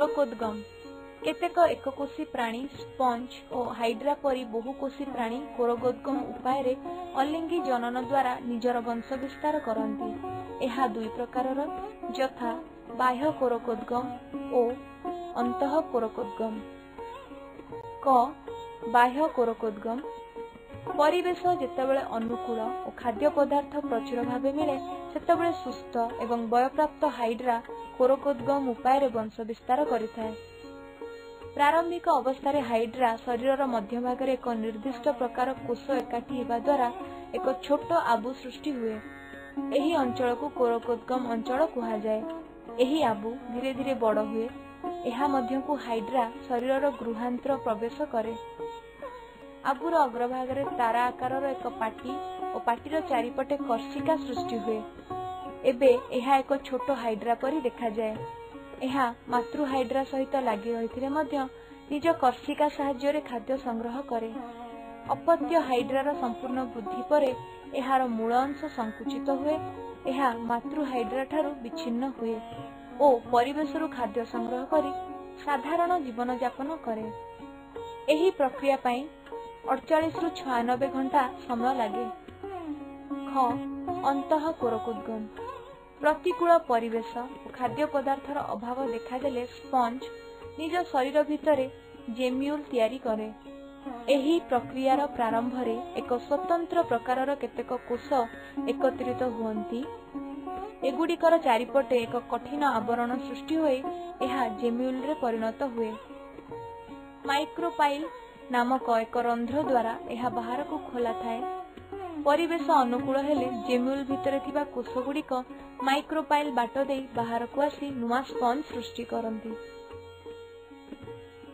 कोरोकोद्गम केतेक एककोशी प्राणी स्पंज और हाइड्रा परी बहुकोशी प्राणी कोरोकोद्गम उपाय रे अलिंगी जनन द्वारा निजर वंश विस्तार करती। यह दुई प्रकारर यथा बाह्य कोरोकोद्गम और अंतः कोरोकोद्गम। क बाह्य कोरोकोद्गम परिवेश जेतेबेले अनुकूल और खाद्य पदार्थ प्रचुर भाव मिले सेतेबेले सुस्थ एवं वयप्राप्त हाइड्रा कोरोकोद्गम उपाय वंश विस्तार करिथाए। प्रारंभिक अवस्था रे हाइड्रा शरीर मध्य भाग एक निर्दिष्ट प्रकार कोष एकाठी हेबा द्वारा एक छोट आबु सृष्टि हुए। एही अंचल को कोरोकोद्गम अंचल कहा जाए। एही आबु धीरे धीरे बड़ हुए। एहा मध्य को हाइड्रा शरीर गृहांतर प्रवेश करे। आबुर अग्रभाग रे तारा आकार एक पाटी और पाटीर चारिपटे कर्षिका सृष्टि हुए। एबे एहा एक छोट हाइड्रा परी देखा जाए। एहा मातृ हाइड्रा सहित लागि रहिथिले मध्य निज कर्षिका साहाय्य रे खाद्य संग्रह करे। अपत्य हाइड्रार संपूर्ण वृद्धि परे एहार मूल अंश संकुचित हुए। एहा मातृ हाइड्रा ठारू विच्छिन्न हुए और परिवेशरु खाद्य संग्रह करी साधारण जीवन यापन करे। एही प्रक्रिया पई 48 रु 96 घंटा समय लागे। ख अंतः कोरोकोद्गम प्रतिकूल परिवेश और खाद्य पदार्थर अभाव देखादेले स्पंज निज शरीर भितरे जेम्यूल तैयारी करे। एही प्रक्रियार प्रारंभ रे एक स्वतंत्र प्रकारर केतेक कोष एकत्रित हुअन्ति। एगुड़िकर चारिपटे एक कठिन आवरण सृष्टि होए एहा जेम्यूल रे परिणत हुए। माइक्रोपाइल नामक एक रंध्र द्वारा एहा बाहर को खोला थाए। परिवेश अनुकूल हेले जेम्यूल भितरे थिबा कोष गुड़िक माइक्रोपाइल बाट देई बाहर को आसी नुआ स्पंज सृष्टि करंती।